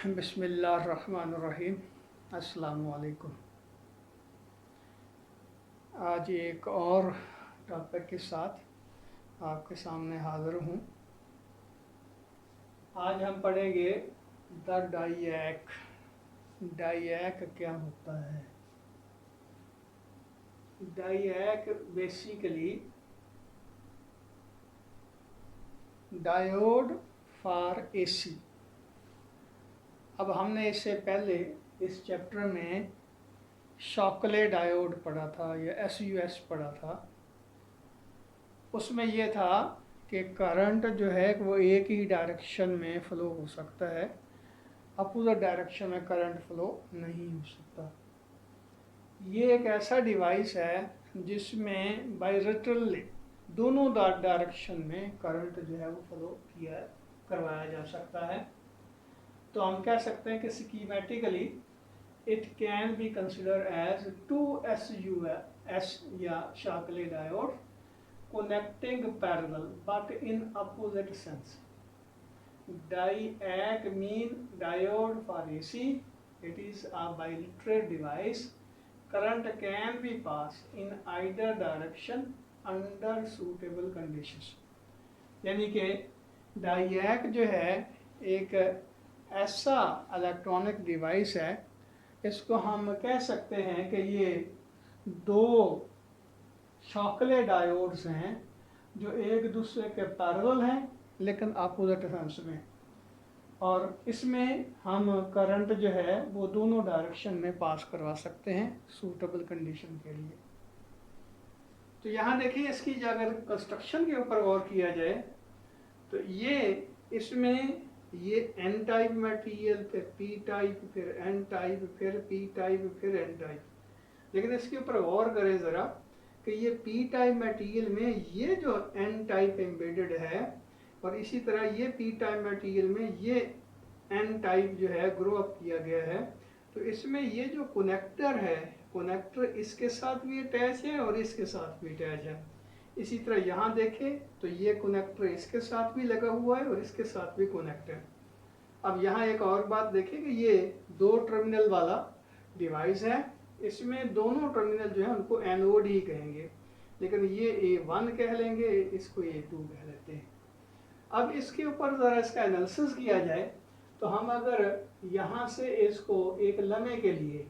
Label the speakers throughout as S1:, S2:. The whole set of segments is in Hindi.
S1: बिस्मिल्लाहिर्रहमानिर्रहीम। अस्सलामु अलैकुम। आज एक और टॉपिक के साथ आपके सामने हाज़िर हूँ। आज हम पढ़ेंगे द डायैक। डायैक क्या होता है? डायैक बेसिकली डायोड फॉर एसी। अब हमने इससे पहले इस चैप्टर में शॉकले डायोड पढ़ा था या SUS पढ़ा था। उसमें यह था कि करंट जो है वो एक ही डायरेक्शन में फ़्लो हो सकता है, अपोजिट डायरेक्शन में करंट फ़्लो नहीं हो सकता। ये एक ऐसा डिवाइस है जिसमें बाइलेटरली दोनों डायरेक्शन में करंट जो है वो फ़्लो करवाया जा सकता है। तो हम कह सकते हैं कि स्कीमेटिकली it can be considered as two SUS या Shockley diode connecting parallel but in opposite sense. Diac mean diode for AC. It is a bilateral device. Current can be passed in either direction under suitable conditions. यानी कि डायैक जो है एक ऐसा इलेक्ट्रॉनिक डिवाइस है, इसको हम कह सकते हैं कि ये दो शॉकले डायोड्स हैं जो एक दूसरे के पैरेलल हैं लेकिन अपोजिट सेंस में, और इसमें हम करंट जो है वो दोनों डायरेक्शन में पास करवा सकते हैं सूटेबल कंडीशन के लिए। तो यहाँ देखिए, इसकी अगर कंस्ट्रक्शन के ऊपर गौर किया जाए तो ये इसमें ये N टाइप मटेरियल, फिर P टाइप, फिर N टाइप, फिर P टाइप, फिर N टाइप। लेकिन इसके ऊपर गौर करें ज़रा कि ये P टाइप मटेरियल में ये जो N टाइप एम्बेडेड है, और इसी तरह ये P टाइप मटेरियल में ये N टाइप जो है ग्रो अप किया गया है। तो इसमें ये जो कनेक्टर है, कनेक्टर इसके साथ भी अटैच है और इसके साथ भी अटैच है। इसी तरह यहाँ देखें तो ये कनेक्टर इसके साथ भी लगा हुआ है और इसके साथ भी कनेक्टर। अब यहाँ एक और बात देखें कि ये दो टर्मिनल वाला डिवाइस है। इसमें दोनों टर्मिनल जो है उनको एनोड ही कहेंगे, लेकिन ये A1 कह लेंगे, इसको A2 कह लेते हैं। अब इसके ऊपर ज़रा इसका एनालिसिस किया जाए तो हम अगर यहाँ से इसको एक लम्हे के लिए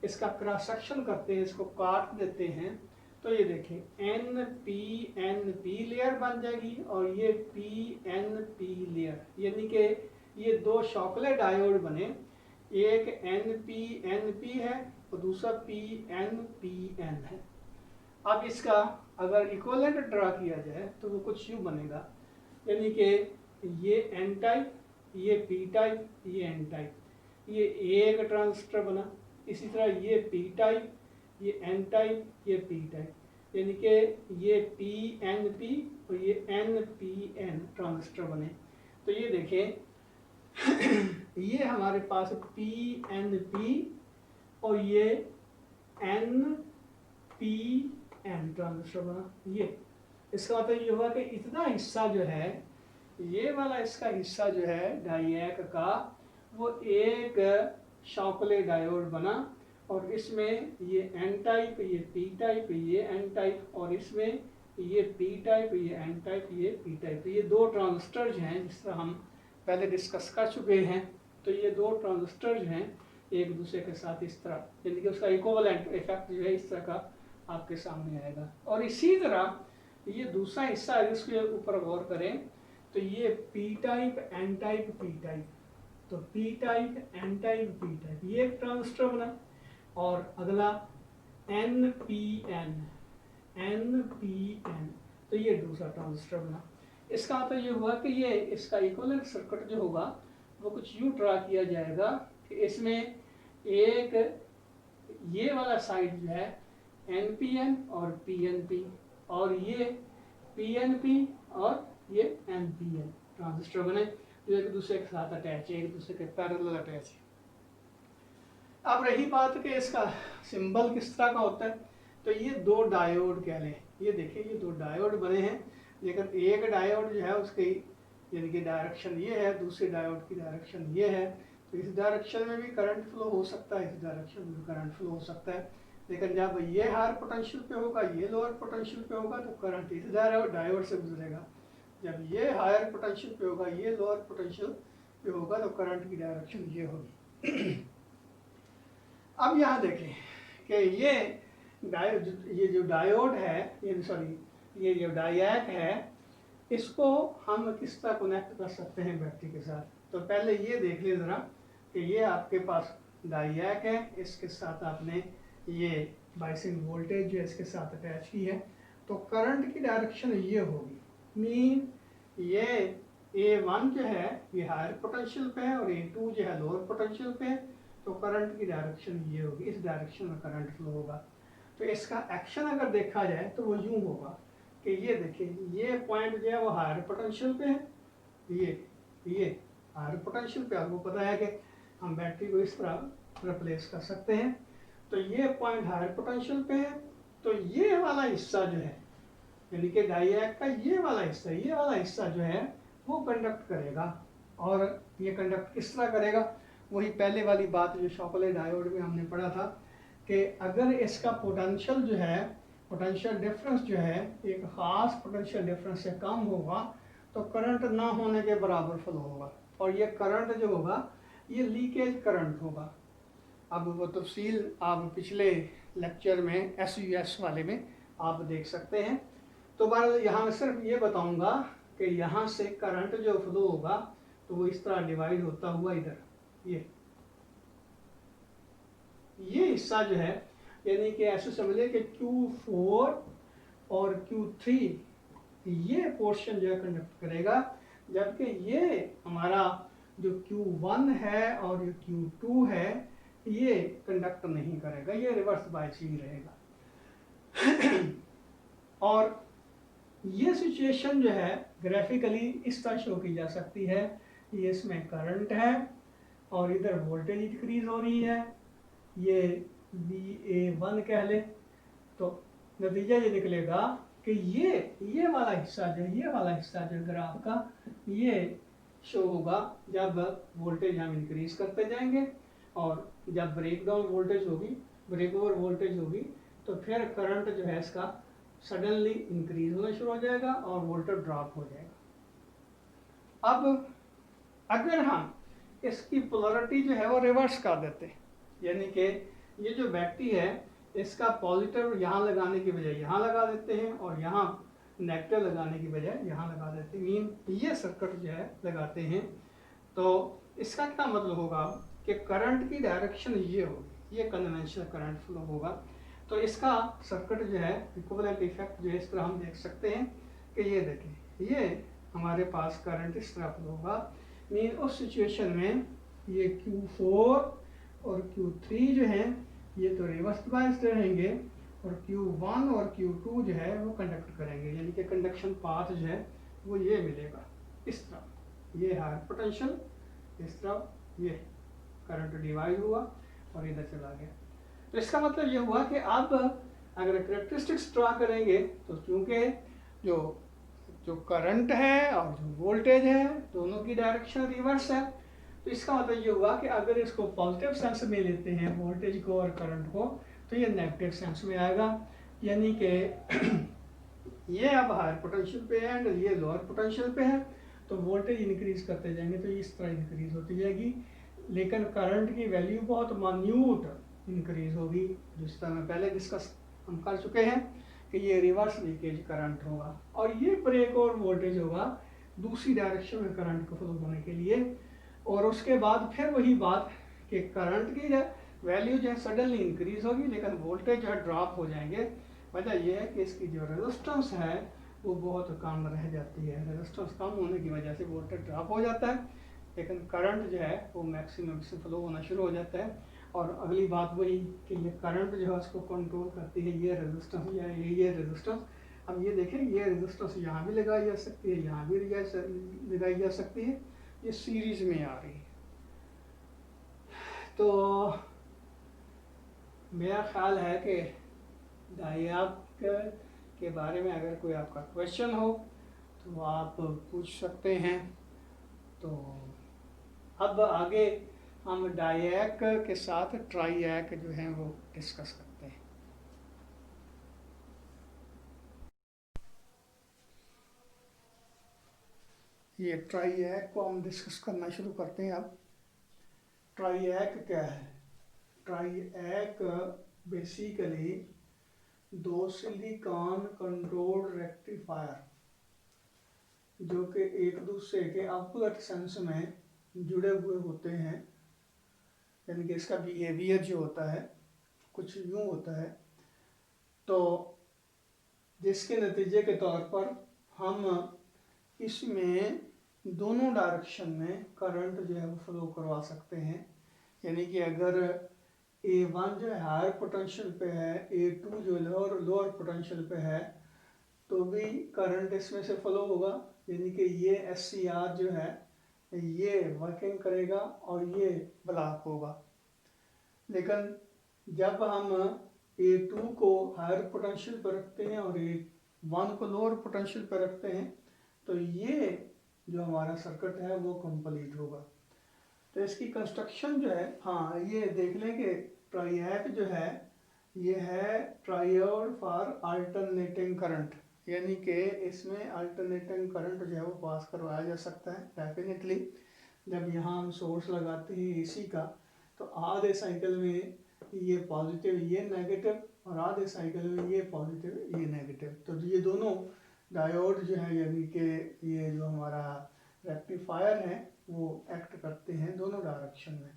S1: इसका क्रॉस सेक्शन करते हैं, इसको काट देते हैं, तो ये देखें NP लेयर बन जाएगी और ये PNP लेयर, यानी कि ये दो शॉकले डायोड बने। एक NPNP है और दूसरा PNPN है। अब इसका अगर इक्विवेलेंट ड्रा किया जाए तो वो कुछ यूँ बनेगा, यानी कि ये N टाइप, ये P टाइप, ये N टाइप, ये एक ट्रांजिस्टर बना। इसी तरह ये P टाइप, ये N टाइप, ये P टाइप, यानी कि ये PNP और ये NPN ट्रांजिस्टर बने। तो ये देखें ये हमारे पास PNP और ये NPN ट्रांजिस्टर बना। ये इसका मतलब ये हुआ कि इतना हिस्सा जो है, ये वाला इसका हिस्सा जो है डायैक का, वो एक शॉकले डायोड बना और इसमें ये N टाइप, ये P टाइप, ये N टाइप, और इसमें ये P टाइप, ये N टाइप, ये P टाइप। ये दो ट्रांजिस्टर्स हैं, जिस तरह हम पहले डिस्कस कर चुके हैं। तो ये दो ट्रांजिस्टर्स हैं एक दूसरे के साथ इस तरह, यानी कि उसका इक्विवेलेंट इफेक्ट जो है इस तरह का आपके सामने आएगा। और इसी तरह ये दूसरा हिस्सा है, इसके ऊपर गौर करें तो ये P type, N type, P type, तो P type, N type, P type, ये एक ट्रांजिस्टर बना। और अगला NPN, तो ये दूसरा ट्रांजिस्टर बना। इसका मतलब ये हुआ कि ये इसका इक्विवेलेंट सर्किट जो होगा वो कुछ यूँ ड्रा किया जाएगा कि इसमें एक ये वाला साइड जो है NPN और PNP, और ये PNP और ये NPN ट्रांजिस्टर बने जो एक दूसरे के साथ अटैच है, एक दूसरे के पैरेलल अटैच है। अब रही बात कि इसका सिंबल किस तरह का होता है, तो ये दो डायोड कह लें। ये देखिए, ये दो डायोड बने हैं, लेकिन एक डायोड जो है उसकी यानी कि डायरेक्शन ये है, दूसरे डायोड की डायरेक्शन ये है। तो इस डायरेक्शन में भी करंट फ्लो हो सकता है, इस डायरेक्शन में भी करंट फ्लो हो सकता है, लेकिन जब ये हायर पोटेंशियल पे होगा, ये लोअर पोटेंशियल पे होगा, तो करंट इस डायोड से गुजरेगा। जब ये हायर पोटेंशियल पे होगा, ये लोअर पोटेंशियल पे होगा, तो करंट की डायरेक्शन ये होगी। अब यहाँ देखें कि ये जो डायोड है, ये सॉरी ये जो डायैक है, इसको हम किस तरह कनेक्ट कर सकते हैं बैटरी के साथ। तो पहले ये देख लें ज़रा कि ये आपके पास डायैक है, इसके साथ आपने ये बाइसिंग वोल्टेज जो इसके साथ अटैच की है, तो करंट की डायरेक्शन ये होगी। मीन ये A1 जो है ये हायर पोटेंशियल पे है और A2 जो है लोअर पोटेंशियल पे है, तो करंट की डायरेक्शन ये होगी, इस डायरेक्शन में करंट फ्लो होगा। तो इसका एक्शन अगर देखा जाए तो वो यूँ होगा कि ये देखिए, ये पॉइंट जो है वो हायर पोटेंशियल पे है, ये हायर पोटेंशियल पे, आपको पता है कि हम बैटरी को इस तरह रिप्लेस कर सकते हैं। तो ये पॉइंट हायर पोटेंशियल पे है, तो ये वाला हिस्सा जो है, यानी कि डायैक का ये वाला हिस्सा जो है वो कंडक्ट करेगा। और ये कंडक्ट किस तरह करेगा, वही पहले वाली बात जो शॉकले डायोड में हमने पढ़ा था कि अगर इसका पोटेंशियल जो है, पोटेंशियल डिफरेंस जो है एक ख़ास पोटेंशियल डिफरेंस से कम होगा, तो करंट ना होने के बराबर फ्लो होगा, और ये करंट जो होगा ये लीकेज करंट होगा। अब वो तफसील आप पिछले लेक्चर में SUS वाले में आप देख सकते हैं। तो बहरहाल यहाँ मैं सिर्फ ये बताऊंगा कि यहाँ से करंट जो फ्लो होगा तो वो इस तरह डिवाइड होता हुआ इधर ये हिस्सा जो है, यानी कि ऐसे समझिए कि Q4 और Q3 ये पोर्शन जो है कंडक्ट करेगा, जबकि ये हमारा जो Q1 है और जो Q2 है ये कंडक्ट नहीं करेगा, ये रिवर्स बायसिंग रहेगा। और ये सिचुएशन जो है ग्राफिकली इस तरह शो की जा सकती है, ये इसमें करंट है और इधर वोल्टेज इंक्रीज हो रही है, ये VA1 कह ले, तो नतीजा ये निकलेगा कि ये वाला हिस्सा जो ग्राफ का ये शो होगा जब वोल्टेज हम इंक्रीज करते जाएंगे, और जब ब्रेक डाउन वोल्टेज होगी, ब्रेक ओवर वोल्टेज होगी, तो फिर करंट जो है इसका सडनली इंक्रीज होना शुरू हो जाएगा और वोल्टेज ड्रॉप हो जाएगा। अब अगर हम इसकी पोलरिटी जो है वो रिवर्स कर देते हैं, यानी कि ये जो बैटरी है इसका पॉजिटिव यहाँ लगाने की बजाय यहाँ लगा देते हैं और यहाँ नेगेटिव लगाने की बजाय यहाँ लगा देते हैं, मीन ये सर्किट जो है लगाते हैं, तो इसका क्या मतलब होगा कि करंट की डायरेक्शन ये होगी, ये कन्वेंशनल करंट फ्लो होगा। तो इसका सर्किट जो है इक्विवेलेंट इफेक्ट जो है इस तरह हम देख सकते हैं कि ये देखें, ये हमारे पास करंट इस तरह फ्लो होगा, मीन उस सिचुएशन में ये Q4 और Q3 जो है ये तो रिवर्स बायस्ड रहेंगे और Q1 और Q2 जो है वो कंडक्ट करेंगे, यानी कि कंडक्शन पाथ जो है वो ये मिलेगा इस तरह, ये हायर पोटेंशियल, इस तरह ये करंट डिवाइड हुआ और इधर चला गया। तो इसका मतलब ये हुआ कि अब अगर करेक्टरिस्टिक्स ड्रा करेंगे तो चूंकि जो करंट है और जो वोल्टेज है दोनों की डायरेक्शन रिवर्स है, तो इसका मतलब ये हुआ कि अगर इसको पॉजिटिव सेंस में लेते हैं वोल्टेज को और करंट को, तो ये नेगेटिव सेंस में आएगा, यानी कि ये अब हायर पोटेंशियल पे है एंड ये लोअर पोटेंशियल पे है, तो वोल्टेज इंक्रीज करते जाएंगे तो इस तरह इंक्रीज होती जाएगी, लेकिन करंट की वैल्यू बहुत मान्यूट इंक्रीज होगी, जिस तरह मैं पहले डिस्कस हम कर चुके हैं कि ये रिवर्स लीकेज करंट होगा, और ये ब्रेक और वोल्टेज होगा दूसरी डायरेक्शन में करंट को फ्लो होने के लिए। और उसके बाद फिर वही बात कि करंट की वैल्यू जो है सडनली इंक्रीज होगी लेकिन वोल्टेज जो है ड्रॉप हो जाएंगे। वजह यह है कि इसकी जो रेजिस्टेंस है वो बहुत कम रह जाती है, रेजिस्टेंस कम होने की वजह से वोल्टेज ड्रॉप हो जाता है, लेकिन करंट जो है वो मैक्सिमम से फ्लो होना शुरू हो जाता है। और अगली बात वही कि ये करंट जो है उसको कंट्रोल करती है ये रेजिस्टेंस या ये रेजिस्टेंस। अब ये देखें, ये रेजिस्टेंस यहाँ भी लगाई जा सकती है, यहाँ भी लगाई जा सकती है, ये सीरीज में आ रही है। तो मेरा ख्याल है कि डायैक के बारे में अगर कोई आपका क्वेश्चन हो तो आप पूछ सकते हैं। तो अब आगे हम डायैक के साथ ट्राईएक जो है वो डिस्कस करते हैं। ये ट्राईएक को हम डिस्कस करना शुरू करते हैं। अब ट्राईएक क्या है? ट्राईएक बेसिकली दो सिलिकॉन कंट्रोल्ड रेक्टिफायर जो कि एक दूसरे के अपोजिट सेंस में जुड़े हुए होते हैं, यानी कि इसका बिहेवियर जो होता है कुछ यूँ होता है, तो जिसके नतीजे के तौर पर हम इसमें दोनों डायरेक्शन में करंट जो है वो फ्लो करवा सकते हैं। यानी कि अगर A1 जो है हायर पोटेंशियल पे है, A2 जो लोअर पोटेंशियल पे है, तो भी करंट इसमें से फ्लो होगा। यानी कि ये SCR जो है ये वर्किंग करेगा और ये ब्लॉक होगा। लेकिन जब हम A2 को हायर पोटेंशियल पर रखते हैं और A1 को लोअर पोटेंशियल पर रखते हैं, तो ये जो हमारा सर्किट है वो कंप्लीट होगा। तो इसकी कंस्ट्रक्शन जो है, हाँ ये देख लें कि ट्राईएक जो है ये है ट्रायोड फॉर अल्टरनेटिंग करंट, यानी कि इसमें अल्टरनेटिंग करंट जो है वो पास करवाया जा सकता है। डेफिनेटली जब यहाँ हम सोर्स लगाते हैं AC का, तो आधे साइकिल में ये पॉजिटिव ये नेगेटिव और आधे साइकिल में ये पॉजिटिव ये नेगेटिव, तो ये दोनों डायोड जो है यानी कि ये जो हमारा रेक्टिफायर है वो एक्ट करते हैं दोनों डायरेक्शन में।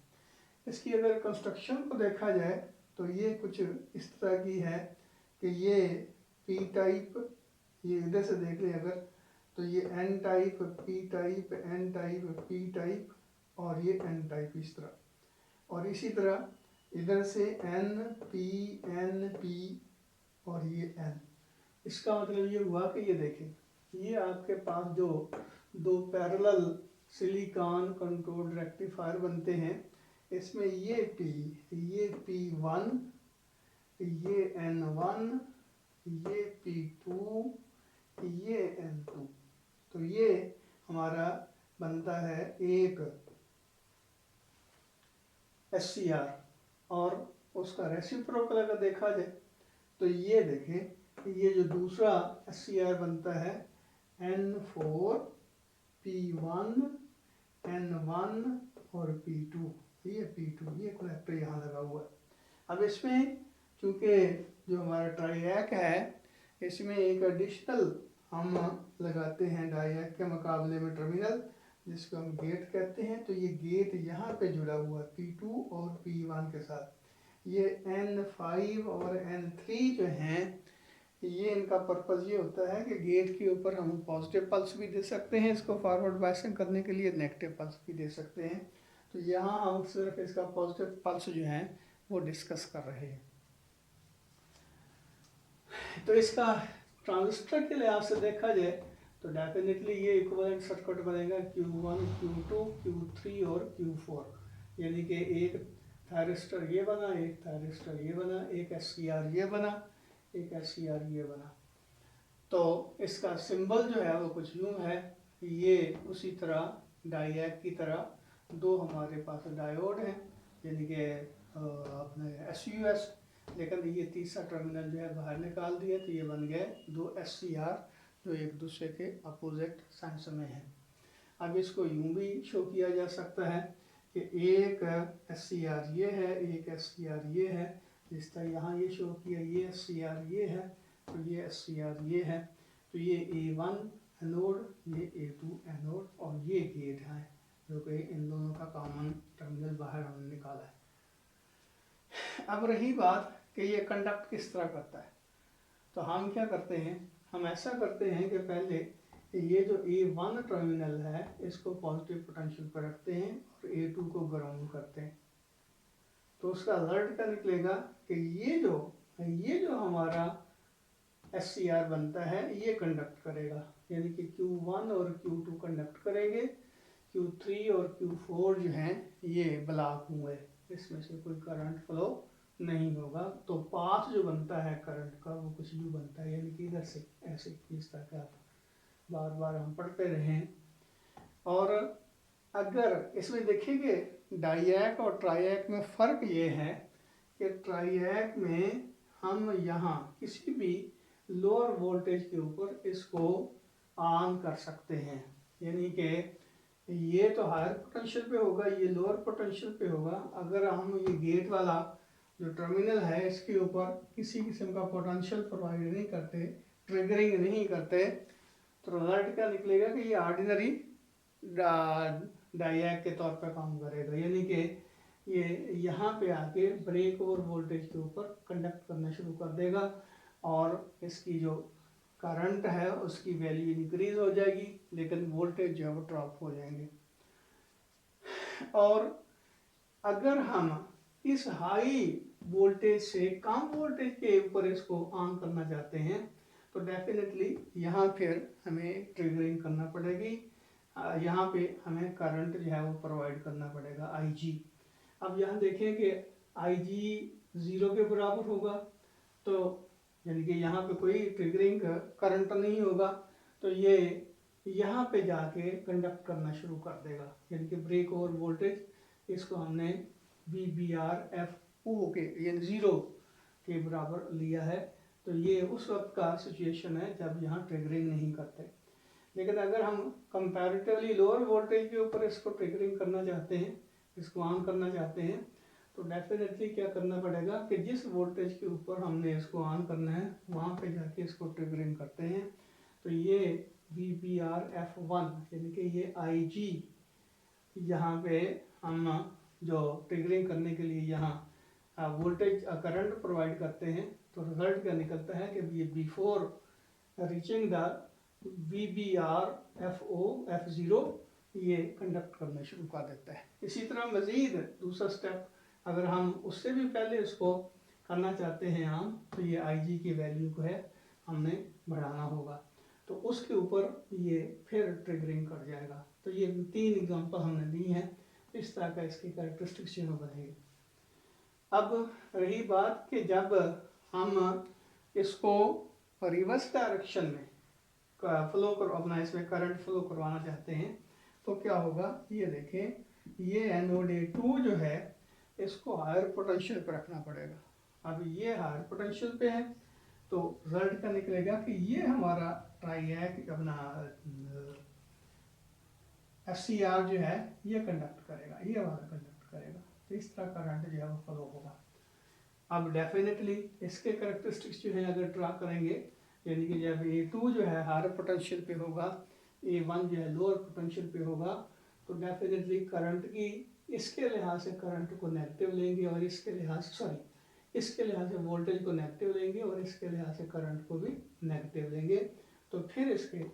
S1: इसकी अगर कंस्ट्रक्शन को देखा जाए तो ये कुछ इस तरह की है कि ये P टाइप, ये इधर से देख लें अगर, तो ये N type, P type, N type, P type और ये N टाइप इस तरह, और इसी तरह इधर से N P N P और ये N। इसका मतलब ये हुआ कि ये देखें ये आपके पास जो दो पैरेलल सिलिकॉन कंट्रोल्ड रेक्टिफायर बनते हैं, इसमें ये P1, ये N1, ये P2, ये N2, तो ये हमारा बनता है एक SCR। और उसका रेसिप्रोकल अगर देखा जाए तो ये देखें ये जो दूसरा SCR बनता है N4, P1, N1 और P2, ये P2, ये कनेक्टर यहाँ लगा हुआ है। अब इसमें चूँकि जो हमारा ट्राईएक है इसमें एक एडिशनल हम लगाते हैं डाईएक के मुकाबले में टर्मिनल, जिसको हम गेट कहते हैं। तो ये गेट यहाँ पे जुड़ा हुआ है P2 और P1 के साथ। ये N5 और N3 जो हैं, ये इनका पर्पज़ ये होता है कि गेट के ऊपर हम पॉजिटिव पल्स भी दे सकते हैं, इसको फॉरवर्ड बायसिंग करने के लिए नेगेटिव पल्स भी दे सकते हैं। तो यहाँ हम सिर्फ इसका पॉजिटिव पल्स जो है वो डिस्कस कर रहे हैं। तो इसका ट्रांजिस्टर के लिहाज से देखा जाए तो डेफिनेटली ये इक्विवेलेंट सर्किट बनेगा Q1, Q2, Q3 और Q4, यानी कि एक थायरिस्टर ये बना, एक थायरिस्टर ये बना, एक SCR ये बना, एक SCR ये बना। तो इसका सिंबल जो है वो कुछ यूँ है, ये उसी तरह डाईएक की तरह दो हमारे पास डायोड हैं, यानी कि अपने SUS, लेकिन ये तीसरा टर्मिनल जो है बाहर निकाल दिया, तो ये बन गए दो SCR जो एक दूसरे के अपोजिट सेंस में है। अब इसको यूँ भी शो किया जा सकता है कि एक SCR ये है, एक SCR ये है, जिस तरह यहाँ ये शो किया ये SCR ये है, तो ये SCR ये है, तो ये A1 एनोड, ये A2 एनोड और ये गेट है जो कि इन दोनों का कॉमन टर्मिनल बाहर हमने निकाला है। अब रही बात कि ये कंडक्ट किस तरह करता है, तो हम क्या करते हैं, हम ऐसा करते हैं कि पहले ये जो A1 टर्मिनल है इसको पॉजिटिव पोटेंशियल पर रखते हैं और A2 को ग्राउंड करते हैं। तो उसका रिजल्ट क्या निकलेगा कि ये जो हमारा SCR बनता है ये कंडक्ट करेगा, यानी कि Q1 और Q2 कंडक्ट करेंगे, Q3 और Q4 जो हैं ये ब्लॉक हुए, इसमें से कोई करंट फ्लो नहीं होगा। तो पाथ जो बनता है करंट का वो कुछ यूँ बनता है, यानी कि इधर से ऐसे, इस तरह का बार बार हम पढ़ते रहें। और अगर इसमें देखेंगे डाईएक और ट्राईएक में फ़र्क ये है कि ट्राईएक में हम यहाँ किसी भी लोअर वोल्टेज के ऊपर इसको ऑन कर सकते हैं, यानी कि ये तो हायर पोटेंशियल पे होगा, ये लोअर पोटेंशियल पे होगा। अगर हम ये गेट वाला जो टर्मिनल है इसके ऊपर किसी किस्म का पोटेंशियल प्रोवाइड नहीं करते, ट्रिगरिंग नहीं करते, तो रिजल्ट क्या निकलेगा कि ये ऑर्डिनरी डाईएक के तौर पर काम करेगा, यानी कि ये यहाँ पे आके ब्रेक ओवर वोल्टेज के ऊपर कंडक्ट करना शुरू कर देगा और इसकी जो करंट है उसकी वैल्यू इंक्रीज हो जाएगी, लेकिन वोल्टेज जो है वो ड्रॉप हो जाएंगे। और अगर हम इस हाई वोल्टेज से कम वोल्टेज के ऊपर इसको ऑन करना चाहते हैं तो डेफिनेटली यहाँ फिर हमें ट्रिगरिंग करना पड़ेगी, यहाँ पे हमें करंट जो है वो प्रोवाइड करना पड़ेगा IG। अब यहाँ देखें कि IG 0 के बराबर होगा, तो यानी कि यहाँ पे कोई ट्रिगरिंग करंट नहीं होगा, तो ये यहाँ पे जाके कंडक्ट करना शुरू कर देगा, यानी कि ब्रेक ओवर वोल्टेज इसको हमने VBRFO के यानी 0 के बराबर लिया है। तो ये उस वक्त का सिचुएशन है जब यहाँ ट्रिगरिंग नहीं करते। लेकिन अगर हम कंपैरेटिवली लोअर वोल्टेज के ऊपर इसको ट्रिगरिंग करना चाहते हैं, इसको ऑन करना चाहते हैं, तो डेफिनेटली क्या करना पड़ेगा कि जिस वोल्टेज के ऊपर हमने इसको ऑन करना है वहाँ पे जाके इसको ट्रिगरिंग करते हैं। तो ये VBRF1 यानी कि ये IG यहाँ पे हम जो ट्रिगरिंग करने के लिए यहाँ वोल्टेज करंट प्रोवाइड करते हैं, तो रिजल्ट क्या निकलता है कि ये before reaching the VBRFO F0 ये कंडक्ट करना शुरू कर देता है। इसी तरह मज़ीद दूसरा स्टेप अगर हम उससे भी पहले इसको करना चाहते हैं हम, तो ये IG की वैल्यू को है हमने बढ़ाना होगा, तो उसके ऊपर ये फिर ट्रिगरिंग कर जाएगा। तो ये 3 एग्जांपल हमने दी हैं, इस तरह का इसकी कैरेक्टरिस्टिक्स जो बनेगी। अब रही बात कि जब हम इसको रिवर्स डायरेक्शन में फ्लो कर अपना इसमें करंट फ्लो करवाना चाहते हैं तो क्या होगा, ये देखें ये एनोड A2 जो है इसको हायर पोटेंशियल पर रखना पड़ेगा। अब ये हायर पोटेंशियल पे है तो रिजल्ट का निकलेगा कि ये हमारा ट्राईएक अपना FCR जो है ये कंडक्ट करेगा, ये हमारा कंडक्ट करेगा, तो इस तरह करंट जो है वो फ्लो होगा। अब डेफिनेटली इसके कैरेक्टरिस्टिक्स जो है अगर ड्रा करेंगे, यानी कि जब A2 जो है हायर पोटेंशियल पे होगा, A1 जो है लोअर पोटेंशियल पे होगा, तो डेफिनेटली करंट की इसके लिहाज से करंट को नेगेटिव लेंगे और इसके लिहाज से वोल्टेज को नेगेटिव लेंगे और इसके लिहाज से करंट को भी नेगेटिव लेंगे। तो फिर इसके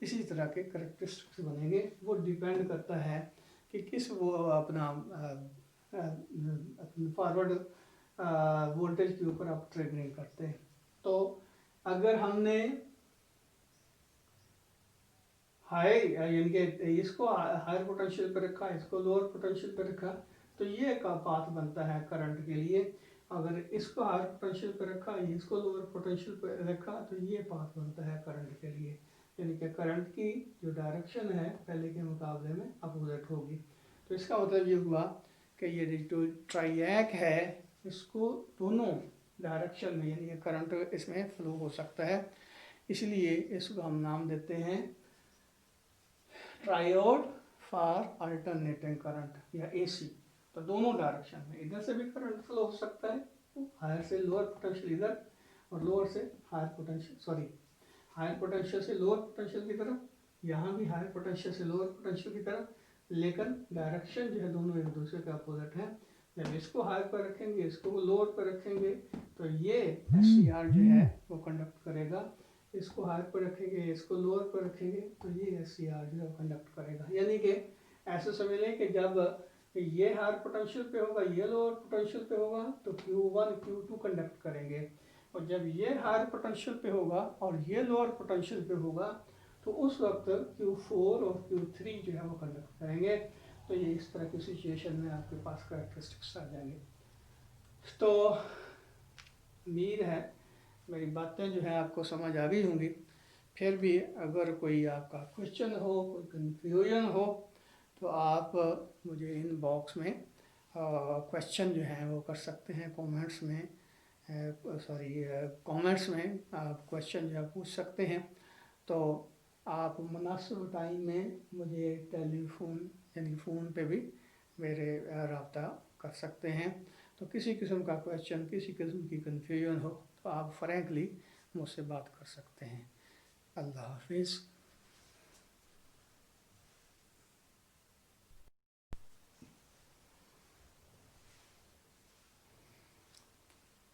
S1: इसी तरह के कैरेक्टरिस्टिक्स बनेंगे। वो डिपेंड करता है कि किस वो अपना फॉरवर्ड वोल्टेज के ऊपर आप ट्रिगरिंग करते हैं। तो अगर हमने हाई यानी कि इसको हायर पोटेंशियल पर रखा, इसको लोअर पोटेंशियल पर रखा, तो ये का पाथ बनता है करंट के लिए। अगर इसको हायर पोटेंशियल पर रखा, इसको लोअर पोटेंशियल पर रखा, तो ये पाथ बनता है करंट के लिए, यानी कि करंट की जो डायरेक्शन है पहले के मुकाबले में अपोजिट होगी। तो इसका मतलब ये हुआ कि ये जो ट्राईएक है इसको दोनों डायरेक्शन में यानी कि करंट इसमें फ्लो हो सकता है, इसलिए इसको हम नाम देते हैं ट्रायोड फॉर अल्टरनेटिंग करंट या AC। तो दोनों डायरेक्शन में इधर से भी करंट फ्लो हो सकता है, हायर से लोअर पोटेंशियल इधर और लोअर से हायर पोटेंशियल हायर पोटेंशियल से लोअर पोटेंशियल की तरफ, यहाँ भी हायर पोटेंशियल से लोअर पोटेंशियल की तरफ, लेकिन डायरेक्शन जो है दोनों एक दूसरे के अपोजिट है। जब इसको हायर पर रखेंगे, इसको लोअर पर रखेंगे, तो ये FCR जो है वो कंडक्ट करेगा, इसको हायर पर रखेंगे, इसको लोअर पर रखेंगे, तो ये FCR जो है कंडक्ट करेगा। यानी कि ऐसे समझ लें कि जब ये हायर पोटेंशियल पे होगा, ये लोअर पोटेंशियल पे होगा, तो Q1 Q2 कंडक्ट करेंगे, और जब ये हायर पोटेंशियल पे होगा और ये लोअर पोटेंशियल पे होगा, तो उस वक्त Q4 और Q3 जो है वो कंडक्ट करेंगे। तो ये इस तरह की सिचुएशन में आपके पास कैरेक्टरिस्टिक्स आ जाएंगे। तो उम्मीद है मेरी बातें जो है आपको समझ आ गई होंगी। फिर भी अगर कोई आपका क्वेश्चन हो, कोई कन्फ्यूजन हो, तो आप मुझे इन बॉक्स में क्वेश्चन जो हैं वो कर सकते हैं, कमेंट्स में कमेंट्स में आप क्वेश्चन जो है पूछ सकते हैं। तो आप मुनासिब टाइम में मुझे टेलीफोन यानी फ़ोन पे भी मेरे रब्ता कर सकते हैं। तो किसी किस्म का क्वेश्चन, किसी किस्म की कन्फ्यूजन हो तो आप फ्रैंकली मुझसे बात कर सकते हैं। अल्लाह हाफिज़।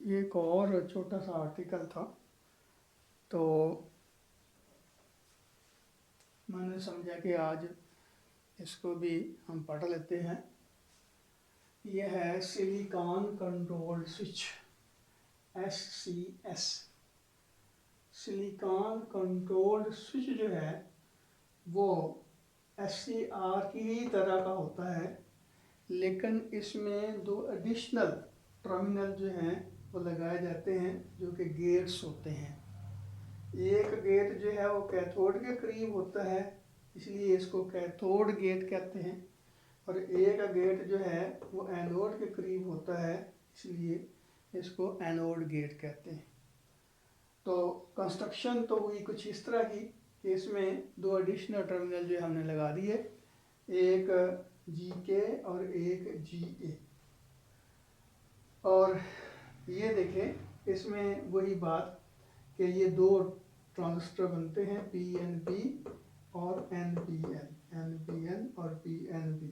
S1: एक और छोटा सा आर्टिकल था, तो मैंने समझा कि आज इसको भी हम पढ़ लेते हैं। यह है silicon controlled switch, SCS। Silicon controlled switch जो है वो SCR की ही तरह का होता है, लेकिन इसमें दो एडिशनल टर्मिनल जो हैं वो लगाए जाते हैं जो कि गेट्स होते हैं। एक गेट जो है वो कैथोड के करीब होता है, इसलिए इसको कैथोड गेट कहते हैं, और एक गेट जो है वो एनोड के करीब होता है, इसलिए इसको एनोड गेट कहते हैं। तो कंस्ट्रक्शन तो हुई कुछ इस तरह की कि इसमें दो एडिशनल टर्मिनल जो हमने लगा दिए, एक GK और एक GA। और ये देखें इसमें वही बात कि ये दो ट्रांजिस्टर बनते हैं, PNP और NPN, NPN और PNP।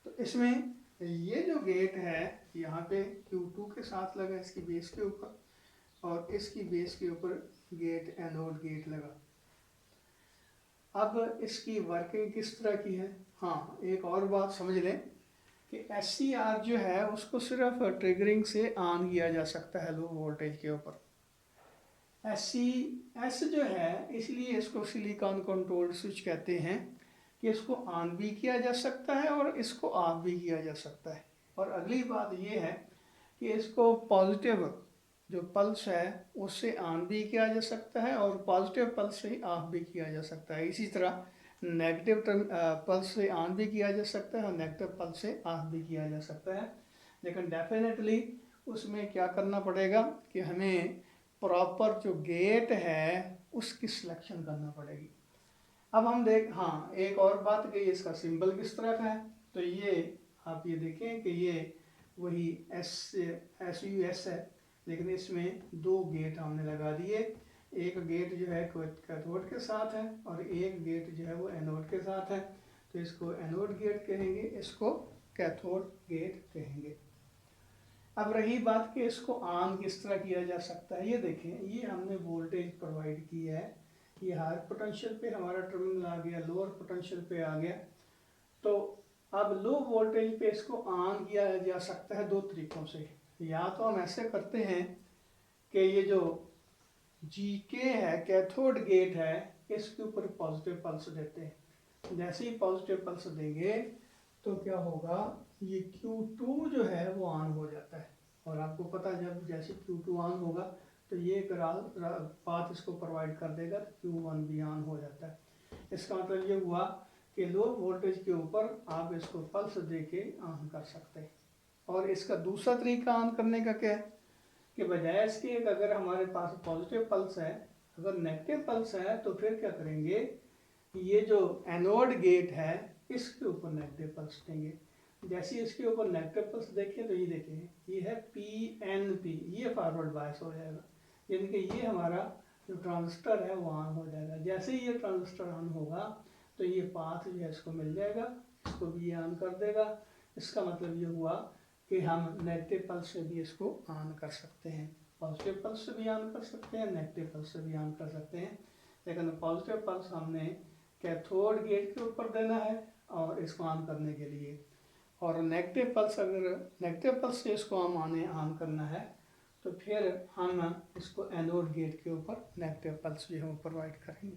S1: तो इसमें ये जो गेट है यहाँ पे Q2 के साथ लगा इसकी बेस के ऊपर, और इसकी बेस के ऊपर गेट एनोड गेट लगा। अब इसकी वर्किंग किस तरह की है? हाँ, एक और बात समझ लें कि SCR जो है उसको सिर्फ ट्रिगरिंग से ऑन किया जा सकता है लो वोल्टेज के ऊपर। SCS जो है, इसलिए इसको सिलिकॉन कंट्रोल्ड स्विच कहते हैं कि इसको ऑन भी किया जा सकता है और इसको ऑफ भी किया जा सकता है। और अगली बात ये है कि इसको पॉजिटिव जो पल्स है उससे ऑन भी किया जा सकता है और पॉजिटिव पल्स से ऑफ भी किया जा सकता है। इसी तरह नेगेटिव पल्स से ऑन भी किया जा सकता है और नेगेटिव पल्स से ऑफ भी किया जा सकता है। लेकिन डेफिनेटली उसमें क्या करना पड़ेगा कि हमें प्रॉपर जो गेट है उसकी सिलेक्शन करना पड़ेगी। अब हम हाँ, एक और बात कि इसका सिंबल किस तरह का है। तो ये आप ये देखें कि ये वही SUS है, लेकिन इसमें दो गेट हमने लगा दिए। एक गेट जो है कैथोड के साथ है और एक गेट जो है वो एनोड के साथ है। तो इसको एनोड गेट कहेंगे, इसको कैथोड गेट कहेंगे। अब रही बात कि इसको ऑन किस तरह किया जा सकता है। ये देखें, ये हमने वोल्टेज प्रोवाइड की है, ये हायर पोटेंशियल पे हमारा टर्मिनल आ गया, लोअर पोटेंशियल पे आ गया। तो अब लो वोल्टेज पे इसको ऑन किया जा सकता है दो तरीक़ों से। या तो हम ऐसे करते हैं कि ये जो GK है कैथोड गेट है, इसके ऊपर पॉजिटिव पल्स देते हैं। जैसे ही पॉजिटिव पल्स देंगे तो क्या होगा, ये Q2 जो है वो ऑन हो जाता है। और आपको पता है जब जैसे Q2 ऑन होगा तो ये पाथ इसको प्रोवाइड कर देगा, तो Q1 भी ऑन हो जाता है। इसका मतलब ये हुआ कि लो वोल्टेज के ऊपर आप इसको पल्स दे के ऑन कर सकते हैं। और इसका दूसरा तरीका ऑन करने का क्या है कि बजाय इसके अगर हमारे पास पॉजिटिव पल्स है, अगर नेगेटिव पल्स है तो फिर क्या करेंगे, ये जो एनोड गेट है इसके ऊपर नेगेटिव पल्स देंगे। जैसे इसके ऊपर नेगेटिव पल्स देखें तो ये देखें, ये है PNP, ये फॉरवर्ड बायस हो जाएगा, यानी कि ये हमारा जो ट्रांजिस्टर है वो ऑन हो जाएगा। जैसे ही ये ट्रांजिस्टर ऑन होगा तो ये पाथ जो है इसको मिल जाएगा, इसको भी ये ऑन कर देगा। इसका मतलब ये हुआ कि हम नेगेटिव पल्स से भी इसको ऑन कर सकते हैं, पॉजिटिव पल्स से भी ऑन कर सकते हैं, नेगेटिव पल्स से भी ऑन कर सकते हैं। लेकिन पॉजिटिव पल्स हमने कैथोड गेट के ऊपर देना है और इसको ऑन करने के लिए, और नेगेटिव पल्स अगर नेगेटिव पल्स से इसको हम ऑन करना है तो फिर हम इसको एनोड गेट के ऊपर नेगेटिव पल्स जो है वो प्रोवाइड करेंगे।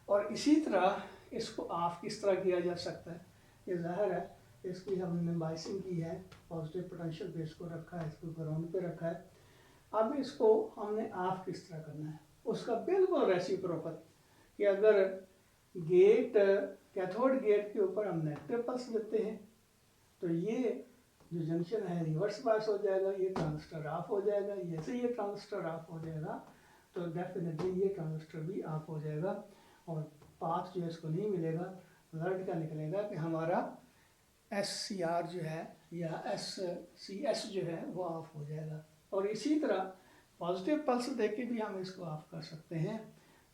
S1: और इसी तरह इसको ऑफ किस तरह किया जा सकता है, ये ज़ाहिर है इसकी हमने बाइसिंग की है, पॉजिटिव पोटेंशियल पे इसको रखा है, इसको ग्राउंड पे रखा है। अब इसको हमने ऑफ किस तरह करना है, उसका बिल्कुल रेसिप्रोकल कि अगर गेट कैथोड गेट के ऊपर हम नेगेटिव पल्स देते हैं, तो ये जो जंक्शन है रिवर्स बायस हो जाएगा, ये ट्रांजिस्टर ऑफ हो जाएगा। जैसे ये ट्रांजिस्टर ऑफ हो जाएगा तो डेफिनेटली ये ट्रांजिस्टर भी ऑफ हो जाएगा और पाथ जो है इसको नहीं मिलेगा। रिजल्ट क्या निकलेगा कि हमारा SCR जो है या SCS जो है वो ऑफ हो जाएगा। और इसी तरह पॉजिटिव पल्स देके भी हम इसको ऑफ कर सकते हैं।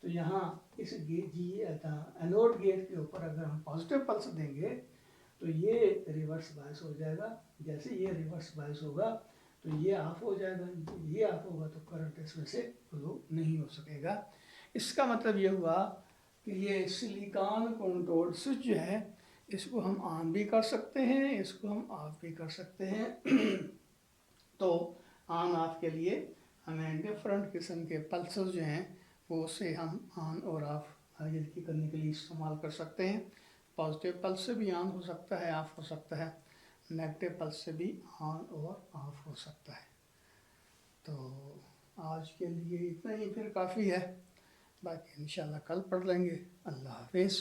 S1: तो यहाँ इस एनोड गेट के ऊपर अगर हम पॉजिटिव पल्स देंगे तो ये रिवर्स बायस हो जाएगा। जैसे ये रिवर्स बायस होगा तो ये ऑफ हो जाएगा, ये ऑफ होगा तो करंट इसमें से फ्लो नहीं हो सकेगा। इसका मतलब ये हुआ कि ये सिलिकॉन कंट्रोल्ड स्विच जो है इसको हम ऑन भी कर सकते हैं, इसको हम ऑफ भी कर सकते हैं। तो ऑन ऑफ के लिए हमें डिफरेंट किस्म के पल्सेस जो हैं वो से हम ऑन और ऑफ करने के लिए इस्तेमाल कर सकते हैं। पॉजिटिव पल्स से भी ऑन हो सकता है, ऑफ हो सकता है, नेगेटिव पल्स से भी ऑन और ऑफ हो सकता है। तो आज के लिए इतना ही फिर काफ़ी है, बाकी इंशाल्लाह कल पढ़ लेंगे। अल्लाह हाफिज़।